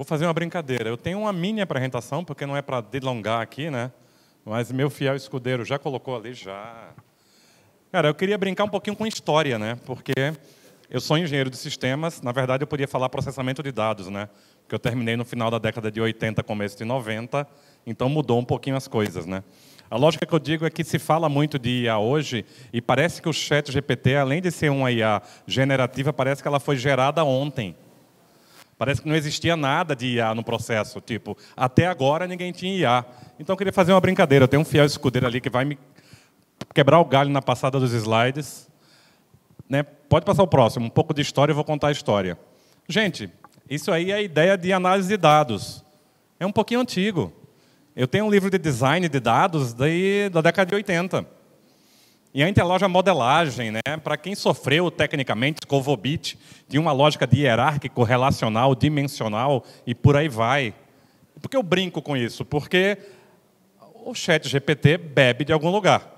Vou fazer uma brincadeira. Eu tenho uma mini apresentação, porque não é para delongar aqui, né? Mas meu fiel escudeiro já colocou ali, já. Cara, eu queria brincar um pouquinho com história, né? Porque eu sou engenheiro de sistemas. Na verdade, eu podia falar processamento de dados, né? Porque eu terminei no final da década de 80, começo de 90, então mudou um pouquinho as coisas, né? A lógica que eu digo é que se fala muito de IA hoje, e parece que o ChatGPT, além de ser uma IA generativa, parece que ela foi gerada ontem. Parece que não existia nada de IA no processo. Tipo, até agora ninguém tinha IA. Então eu queria fazer uma brincadeira. Eu tenho um fiel escudeiro ali que vai me quebrar o galho na passada dos slides. Né? Pode passar o próximo. Um pouco de história, eu vou contar a história. Gente, isso aí é a ideia de análise de dados. É um pouquinho antigo. Eu tenho um livro de design de dados da década de 80. E a interloja modelagem, né? Para quem sofreu tecnicamente, Scovobit, tinha uma lógica de hierárquico, relacional, dimensional e por aí vai. Por que eu brinco com isso? Porque o ChatGPT bebe de algum lugar.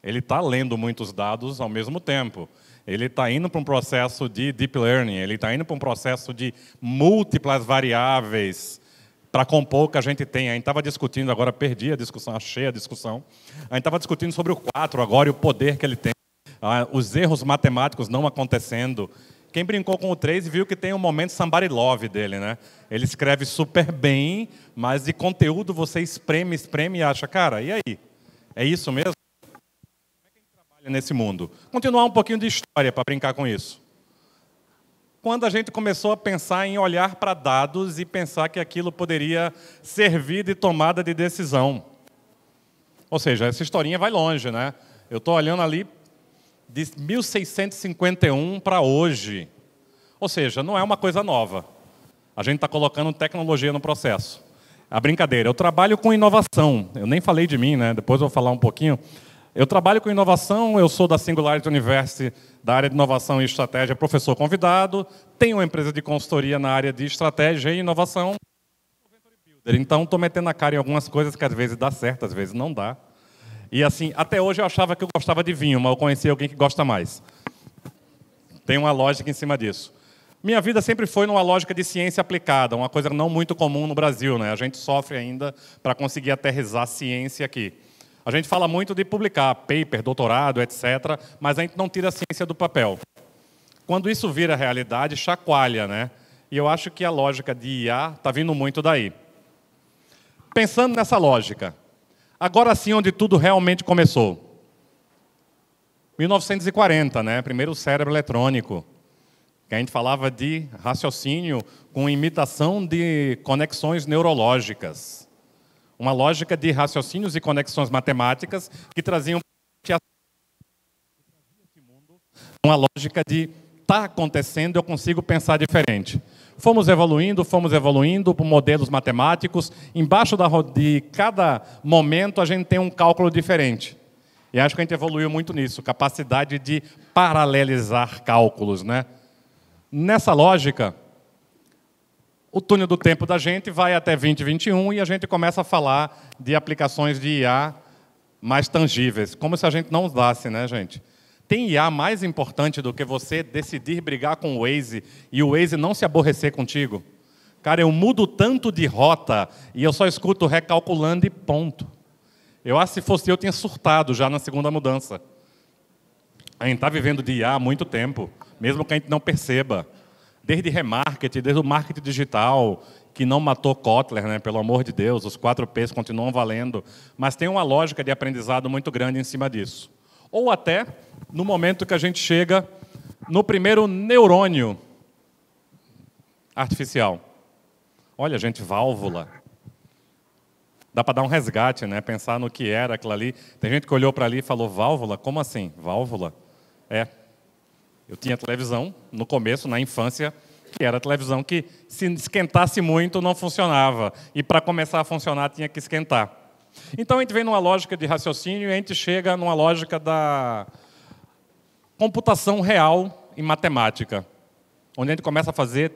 Ele está lendo muitos dados ao mesmo tempo. Ele está indo para um processo de deep learning, ele está indo para um processo de múltiplas variáveis para compor o que a gente tem. A gente estava discutindo, agora perdi a discussão, achei a discussão. A gente estava discutindo sobre o 4 agora e o poder que ele tem. Os erros matemáticos não acontecendo. Quem brincou com o 3 viu que tem um momento somebody love dele, né? Ele escreve super bem, mas de conteúdo você espreme e acha, cara, e aí? É isso mesmo? Como é que a gente trabalha nesse mundo? Continuar um pouquinho de história para brincar com isso. Quando a gente começou a pensar em olhar para dados e pensar que aquilo poderia servir de tomada de decisão. Ou seja, essa historinha vai longe, né? Eu estou olhando ali de 1651 para hoje. Ou seja, não é uma coisa nova. A gente está colocando tecnologia no processo. A brincadeira, eu trabalho com inovação. Eu nem falei de mim, né? Depois eu vou falar um pouquinho. Eu trabalho com inovação, eu sou da Singularity University, da área de inovação e estratégia, professor convidado, tenho uma empresa de consultoria na área de estratégia e inovação. Então, estou metendo a cara em algumas coisas que às vezes dá certo, às vezes não dá. E assim, até hoje eu achava que eu gostava de vinho, mas eu conheci alguém que gosta mais. Tem uma lógica em cima disso. Minha vida sempre foi numa lógica de ciência aplicada, uma coisa não muito comum no Brasil, né? A gente sofre ainda para conseguir aterrissar ciência aqui. A gente fala muito de publicar paper, doutorado, etc., mas a gente não tira a ciência do papel. Quando isso vira realidade, chacoalha, né? E eu acho que a lógica de IA está vindo muito daí. Pensando nessa lógica, agora sim onde tudo realmente começou. 1940, né? Primeiro o cérebro eletrônico, que a gente falava de raciocínio com imitação de conexões neurológicas. Uma lógica de raciocínios e conexões matemáticas que traziam uma lógica de está acontecendo, eu consigo pensar diferente. Fomos evoluindo por modelos matemáticos. Embaixo de cada momento a gente tem um cálculo diferente. E acho que a gente evoluiu muito nisso, capacidade de paralelizar cálculos, né? Nessa lógica, o túnel do tempo da gente vai até 2021 e a gente começa a falar de aplicações de IA mais tangíveis. Como se a gente não usasse, né, gente? Tem IA mais importante do que você decidir brigar com o Waze e o Waze não se aborrecer contigo? Cara, eu mudo tanto de rota e eu só escuto recalculando e ponto. Eu acho que se fosse eu tinha surtado já na segunda mudança. A gente está vivendo de IA há muito tempo, mesmo que a gente não perceba. Desde remarketing, desde o marketing digital, que não matou Kotler, né? Pelo amor de Deus, os 4 Ps continuam valendo, mas tem uma lógica de aprendizado muito grande em cima disso. Ou até no momento que a gente chega no primeiro neurônio artificial. Olha, gente, válvula. Dá para dar um resgate, né? Pensar no que era aquilo ali. Tem gente que olhou para ali e falou, válvula? Como assim? Válvula? Eu tinha televisão, no começo, na infância, que era a televisão que, se esquentasse muito, não funcionava. E, para começar a funcionar, tinha que esquentar. Então, a gente vem numa lógica de raciocínio e a gente chega numa lógica da computação real em matemática, onde a gente começa a fazer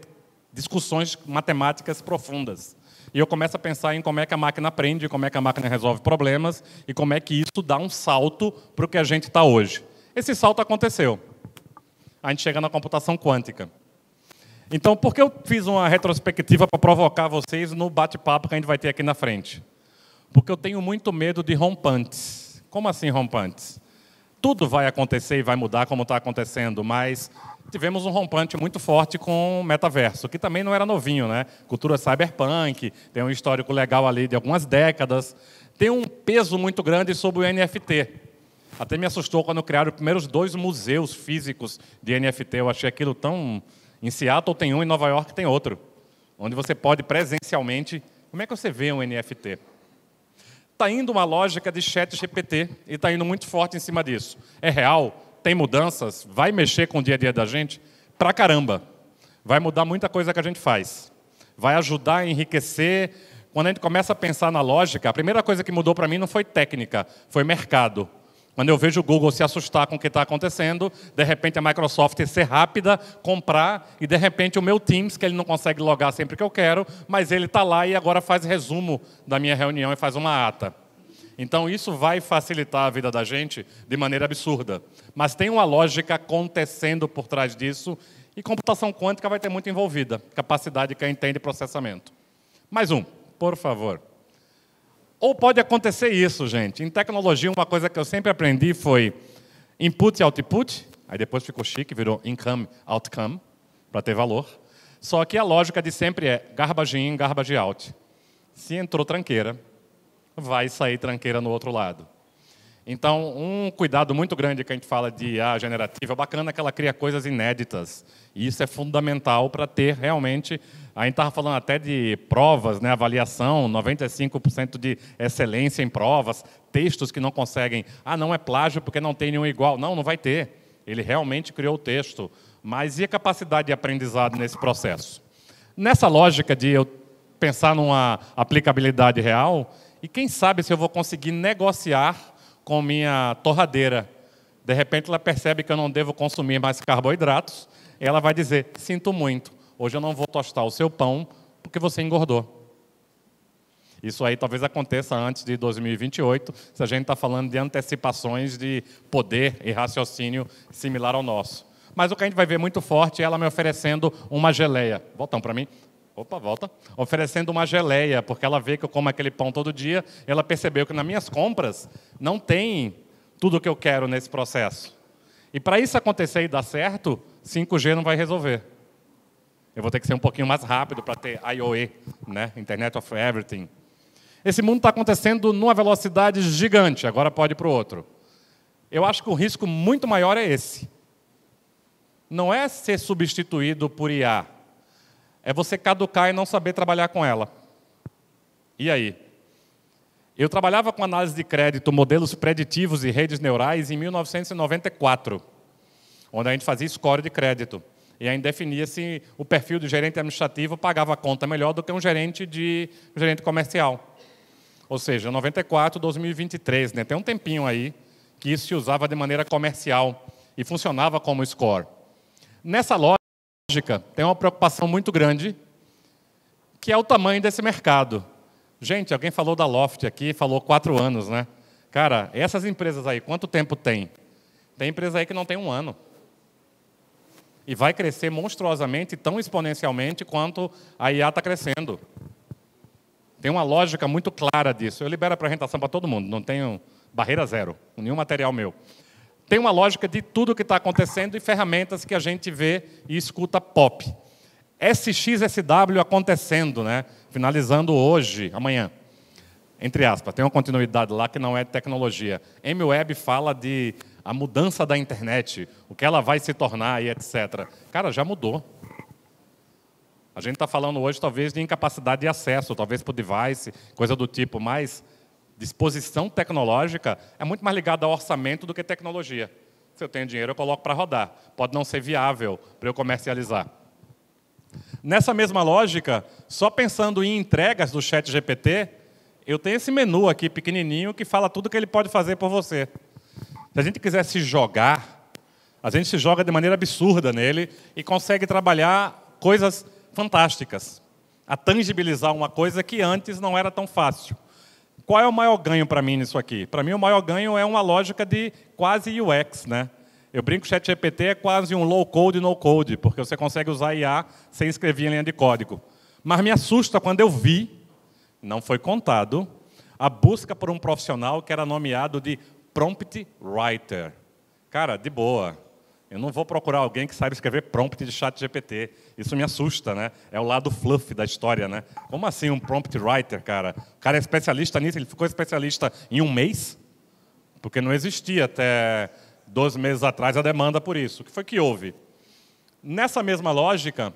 discussões matemáticas profundas. E eu começo a pensar em como é que a máquina aprende, como é que a máquina resolve problemas e como é que isso dá um salto para o que a gente está hoje. Esse salto aconteceu. A gente chega na computação quântica. Então, por que eu fiz uma retrospectiva para provocar vocês no bate-papo que a gente vai ter aqui na frente? Porque eu tenho muito medo de rompantes. Como assim rompantes? Tudo vai acontecer e vai mudar como está acontecendo, mas tivemos um rompante muito forte com o metaverso, que também não era novinho, né? Cultura cyberpunk, tem um histórico legal ali de algumas décadas, tem um peso muito grande sobre o NFT. Até me assustou quando criaram os primeiros 2 museus físicos de NFT. Eu achei aquilo tão... Em Seattle tem um, em Nova York tem outro, onde você pode presencialmente... Como é que você vê um NFT? Está indo uma lógica de chat GPT e está indo muito forte em cima disso. É real? Tem mudanças? Vai mexer com o dia a dia da gente? Pra caramba. Vai mudar muita coisa que a gente faz. Vai ajudar a enriquecer. Quando a gente começa a pensar na lógica, a primeira coisa que mudou para mim não foi técnica, foi mercado. Quando eu vejo o Google se assustar com o que está acontecendo, de repente a Microsoft ser rápida, comprar, e de repente o meu Teams, que ele não consegue logar sempre que eu quero, mas ele está lá e agora faz resumo da minha reunião e faz uma ata. Então isso vai facilitar a vida da gente de maneira absurda. Mas tem uma lógica acontecendo por trás disso, e computação quântica vai ter muito envolvida, capacidade que entende processamento. Mais um, por favor. Ou pode acontecer isso, gente. Em tecnologia, uma coisa que eu sempre aprendi foi input e output, aí depois ficou chique, virou income, outcome, para ter valor. Só que a lógica de sempre é garbage in, garbage out. Se entrou tranqueira, vai sair tranqueira no outro lado. Então, um cuidado muito grande que a gente fala de IA generativa, é bacana que ela cria coisas inéditas. E isso é fundamental para ter realmente... A gente estava falando até de provas, né, avaliação, 95% de excelência em provas, textos que não conseguem... Ah, não é plágio porque não tem nenhum igual. Não, não vai ter. Ele realmente criou o texto. Mas e a capacidade de aprendizado nesse processo? Nessa lógica de eu pensar numa aplicabilidade real, e quem sabe se eu vou conseguir negociar com minha torradeira. De repente, ela percebe que eu não devo consumir mais carboidratos, e ela vai dizer, sinto muito, hoje eu não vou tostar o seu pão porque você engordou. Isso aí talvez aconteça antes de 2028, se a gente está falando de antecipações de poder e raciocínio similar ao nosso. Mas o que a gente vai ver muito forte é ela me oferecendo uma geleia. Voltam para mim. Opa, volta. Oferecendo uma geleia, porque ela vê que eu como aquele pão todo dia, ela percebeu que nas minhas compras não tem tudo o que eu quero nesse processo. E para isso acontecer e dar certo, 5G não vai resolver. Eu vou ter que ser um pouquinho mais rápido para ter IoE, né? Internet of Everything. Esse mundo está acontecendo numa velocidade gigante, agora pode ir para o outro. Eu acho que o risco muito maior é esse. Não é ser substituído por IA. É você caducar e não saber trabalhar com ela. E aí? Eu trabalhava com análise de crédito, modelos preditivos e redes neurais em 1994, onde a gente fazia score de crédito. E aí definia se o perfil do gerente administrativo pagava a conta melhor do que um gerente comercial. Ou seja, 94, 2023, né? Tem um tempinho aí que isso se usava de maneira comercial e funcionava como score. Nessa lógica, tem uma preocupação muito grande, que é o tamanho desse mercado. Gente, alguém falou da Loft aqui, falou 4 anos, né? Cara, essas empresas aí, quanto tempo tem? Tem empresa aí que não tem 1 ano. E vai crescer monstruosamente, tão exponencialmente, quanto a IA está crescendo. Tem uma lógica muito clara disso. Eu libero a apresentação para todo mundo, não tenho barreira zero, nenhum material meu. Tem uma lógica de tudo o que está acontecendo e ferramentas que a gente vê e escuta pop. SXSW acontecendo, né? Finalizando hoje, amanhã. Entre aspas, tem uma continuidade lá que não é de tecnologia. MWeb fala de a mudança da internet, o que ela vai se tornar e etc. Cara, já mudou. A gente está falando hoje, talvez, de incapacidade de acesso, talvez por device, coisa do tipo, mas disposição tecnológica é muito mais ligada ao orçamento do que tecnologia. Se eu tenho dinheiro, eu coloco para rodar. Pode não ser viável para eu comercializar. Nessa mesma lógica, só pensando em entregas do ChatGPT, eu tenho esse menu aqui pequenininho que fala tudo que ele pode fazer por você. Se a gente quiser se jogar, a gente se joga de maneira absurda nele e consegue trabalhar coisas fantásticas, a tangibilizar uma coisa que antes não era tão fácil. Qual é o maior ganho para mim nisso aqui? Para mim, o maior ganho é uma lógica de quase UX, né? Eu brinco que o ChatGPT é quase um low-code, no-code, porque você consegue usar IA sem escrever em linha de código. Mas me assusta quando eu vi, não foi contado, a busca por um profissional que era nomeado de prompt writer. Cara, de boa. Eu não vou procurar alguém que saiba escrever prompt de ChatGPT. Isso me assusta, né? É o lado fluff da história, né? Como assim um prompt writer, cara? O cara é especialista nisso, ele ficou especialista em um mês? Porque não existia até 2 meses atrás a demanda por isso. O que foi que houve? Nessa mesma lógica,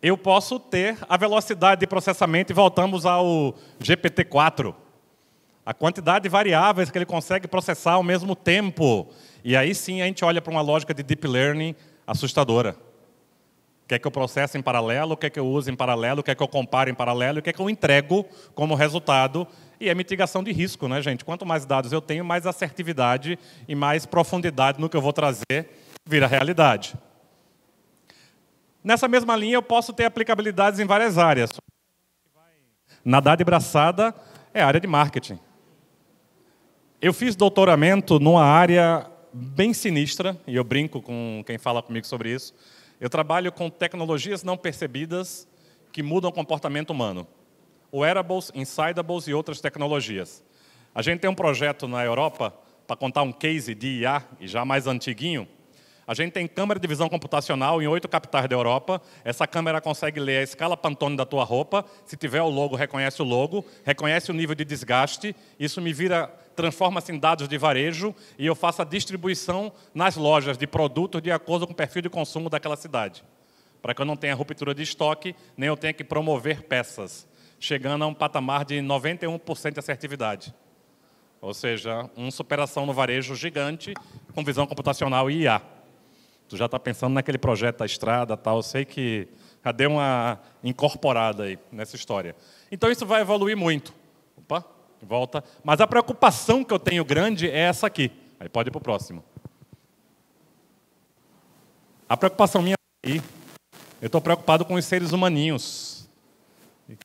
eu posso ter a velocidade de processamento, e voltamos ao GPT-4. A quantidade de variáveis que ele consegue processar ao mesmo tempo. E aí sim a gente olha para uma lógica de deep learning assustadora. O que é que eu processo em paralelo, o que é que eu uso em paralelo, o que é que eu comparo em paralelo, e o que é que eu entrego como resultado. E é mitigação de risco, né, gente? Quanto mais dados eu tenho, mais assertividade e mais profundidade no que eu vou trazer vira realidade. Nessa mesma linha, eu posso ter aplicabilidades em várias áreas. Nadar de braçada é a área de marketing. Eu fiz doutoramento numa área bem sinistra, e eu brinco com quem fala comigo sobre isso. Eu trabalho com tecnologias não percebidas que mudam o comportamento humano. Wearables, insidables e outras tecnologias. A gente tem um projeto na Europa, para contar um case de IA, e já mais antiguinho. A gente tem câmera de visão computacional em 8 capitais da Europa. Essa câmera consegue ler a escala Pantone da tua roupa. Se tiver o logo, reconhece o logo. Reconhece o nível de desgaste. Isso me transforma-se em dados de varejo. E eu faço a distribuição nas lojas de produtos de acordo com o perfil de consumo daquela cidade. Para que eu não tenha ruptura de estoque, nem eu tenha que promover peças. Chegando a um patamar de 91% de assertividade. Ou seja, uma superação no varejo gigante com visão computacional e IA. Tu já está pensando naquele projeto da estrada, tal. Eu sei que já deu uma incorporada aí nessa história. Então isso vai evoluir muito. Opa, volta. Mas a preocupação que eu tenho grande é essa aqui. Aí pode ir para o próximo. A preocupação minha é aí. Eu estou preocupado com os seres humaninhos,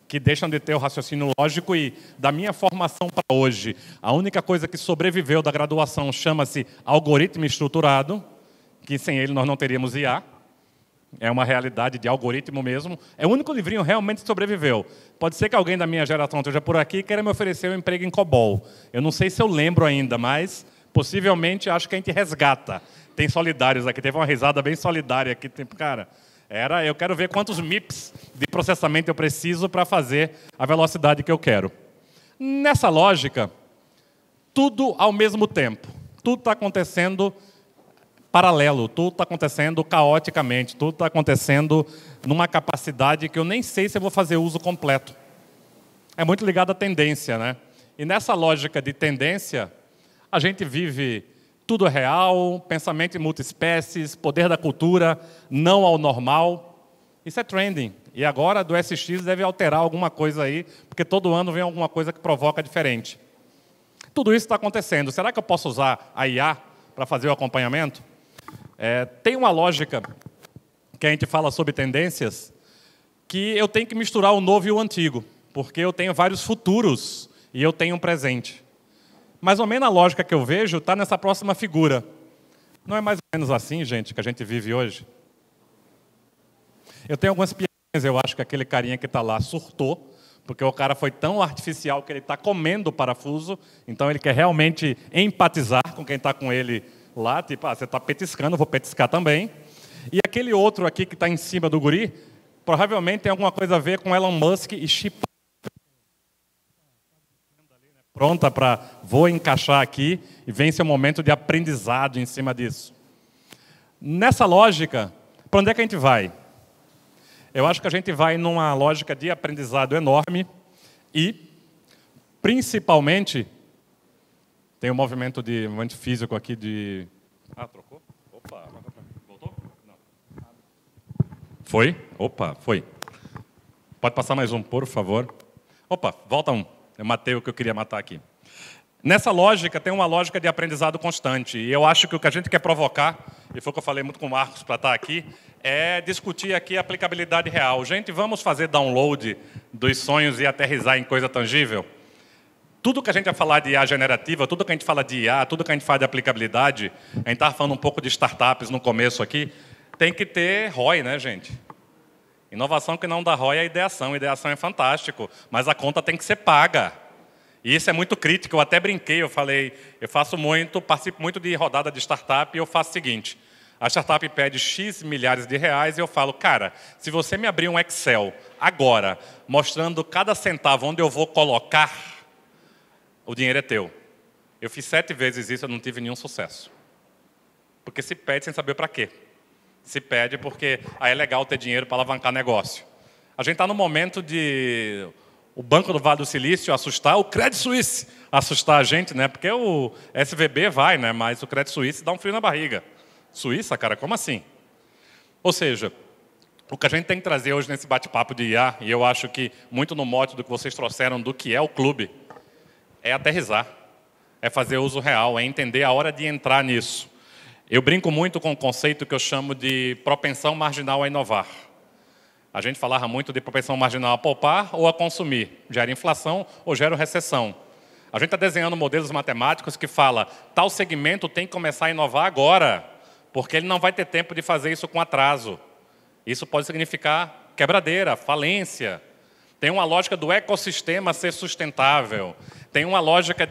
que deixam de ter o raciocínio lógico, e da minha formação para hoje, a única coisa que sobreviveu da graduação chama-se algoritmo estruturado, que sem ele nós não teríamos IA. É uma realidade de algoritmo mesmo. É o único livrinho realmente que sobreviveu. Pode ser que alguém da minha geração esteja por aqui e queira me oferecer um emprego em COBOL. Eu não sei se eu lembro ainda, mas possivelmente acho que a gente resgata. Tem solidários aqui, teve uma risada bem solidária aqui. Cara, eu quero ver quantos MIPS de processamento eu preciso para fazer a velocidade que eu quero. Nessa lógica, tudo ao mesmo tempo. Tudo está acontecendo paralelo, tudo está acontecendo caoticamente, tudo está acontecendo numa capacidade que eu nem sei se eu vou fazer uso completo. É muito ligado à tendência, né? E nessa lógica de tendência, a gente vive tudo é real, pensamento em multiespécies, poder da cultura, não ao normal. Isso é trending. E agora do SX deve alterar alguma coisa aí, porque todo ano vem alguma coisa que provoca diferente. Tudo isso está acontecendo. Será que eu posso usar a IA para fazer o acompanhamento? Tem uma lógica que a gente fala sobre tendências, que eu tenho que misturar o novo e o antigo, porque eu tenho vários futuros e eu tenho um presente. Mais ou menos a lógica que eu vejo está nessa próxima figura. Não é mais ou menos assim, gente, que a gente vive hoje? Eu tenho algumas piadinhas, eu acho que aquele carinha que está lá surtou, porque o cara foi tão artificial que ele está comendo o parafuso, então ele quer realmente empatizar com quem está com ele lá, tipo, você está petiscando, eu vou petiscar também. E aquele outro aqui que está em cima do guri, provavelmente tem alguma coisa a ver com Elon Musk e chip. Pronta para, vou encaixar aqui, e vem seu momento de aprendizado em cima disso. Nessa lógica, para onde é que a gente vai? Eu acho que a gente vai numa lógica de aprendizado enorme e, principalmente, tem um movimento físico aqui de... Ah, trocou? Opa, voltou? Não. Foi? Opa, foi. Pode passar mais um, por favor. Opa, volta um. Eu matei o que eu queria matar aqui. Nessa lógica, tem uma lógica de aprendizado constante. E eu acho que o que a gente quer provocar, e foi o que eu falei muito com o Marcos para estar aqui, é discutir aqui a aplicabilidade real. Gente, vamos fazer download dos sonhos e aterrissar em coisa tangível? Tudo que a gente vai falar de IA generativa, tudo que a gente fala de IA, tudo que a gente fala de aplicabilidade, a gente estava falando um pouco de startups no começo aqui, tem que ter ROI, né, gente? Inovação que não dá ROI é ideação. Ideação é fantástico, mas a conta tem que ser paga. E isso é muito crítico. Eu até brinquei, eu falei, eu participo muito de rodada de startup e eu faço o seguinte, a startup pede X milhares de reais e eu falo, cara, se você me abrir um Excel agora, mostrando cada centavo onde eu vou colocar, o dinheiro é teu. Eu fiz 7 vezes isso, eu não tive nenhum sucesso. Porque se pede sem saber para quê. Se pede porque aí é legal ter dinheiro para alavancar negócio. A gente está no momento de o Banco do Vale do Silício assustar, o Credit Suisse assustar a gente, né? Porque o SVB vai, né? Mas o Credit Suisse dá um frio na barriga. Suíça, cara, como assim? Ou seja, o que a gente tem que trazer hoje nesse bate-papo de IA, e eu acho que muito no mote do que vocês trouxeram do que é o clube, é aterrissar, é fazer uso real, é entender a hora de entrar nisso. Eu brinco muito com o conceito que eu chamo de propensão marginal a inovar. A gente falava muito de propensão marginal a poupar ou a consumir. Gera inflação ou gera recessão. A gente está desenhando modelos matemáticos que fala tal segmento tem que começar a inovar agora, porque ele não vai ter tempo de fazer isso com atraso. Isso pode significar quebradeira, falência. Tem uma lógica do ecossistema ser sustentável. Tem uma lógica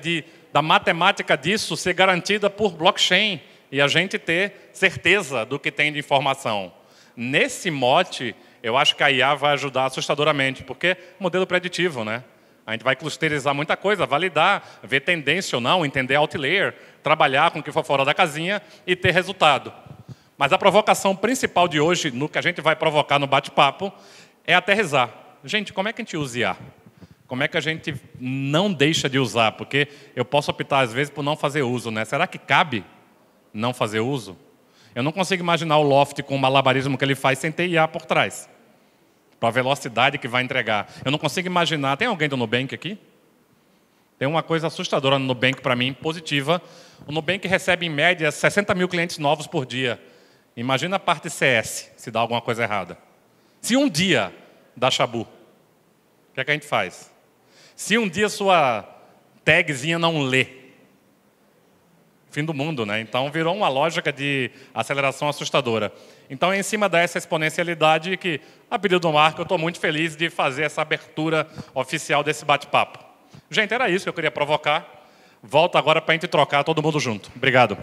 da matemática disso ser garantida por blockchain e a gente ter certeza do que tem de informação. Nesse mote, eu acho que a IA vai ajudar assustadoramente, porque é modelo preditivo, né? A gente vai clusterizar muita coisa, validar, ver tendência ou não, entender outlier, trabalhar com o que for fora da casinha e ter resultado. Mas a provocação principal de hoje, no que a gente vai provocar no bate-papo, é aterrissar. Gente, como é que a gente usa IA? Como é que a gente não deixa de usar? Porque eu posso optar, às vezes, por não fazer uso, né? Será que cabe não fazer uso? Eu não consigo imaginar o Loft com o malabarismo que ele faz sem ter IA por trás. Para a velocidade que vai entregar. Eu não consigo imaginar... Tem alguém do Nubank aqui? Tem uma coisa assustadora no Nubank, para mim, positiva. O Nubank recebe, em média, 60 mil clientes novos por dia. Imagina a parte CS, se dá alguma coisa errada. Se um dia dá chabu, o que é que a gente faz? Se um dia sua tagzinha não lê, fim do mundo, né? Então, virou uma lógica de aceleração assustadora. Então, é em cima dessa exponencialidade que, a pedido do Marco, eu estou muito feliz de fazer essa abertura oficial desse bate-papo. Gente, era isso que eu queria provocar. Volto agora para a gente trocar todo mundo junto. Obrigado.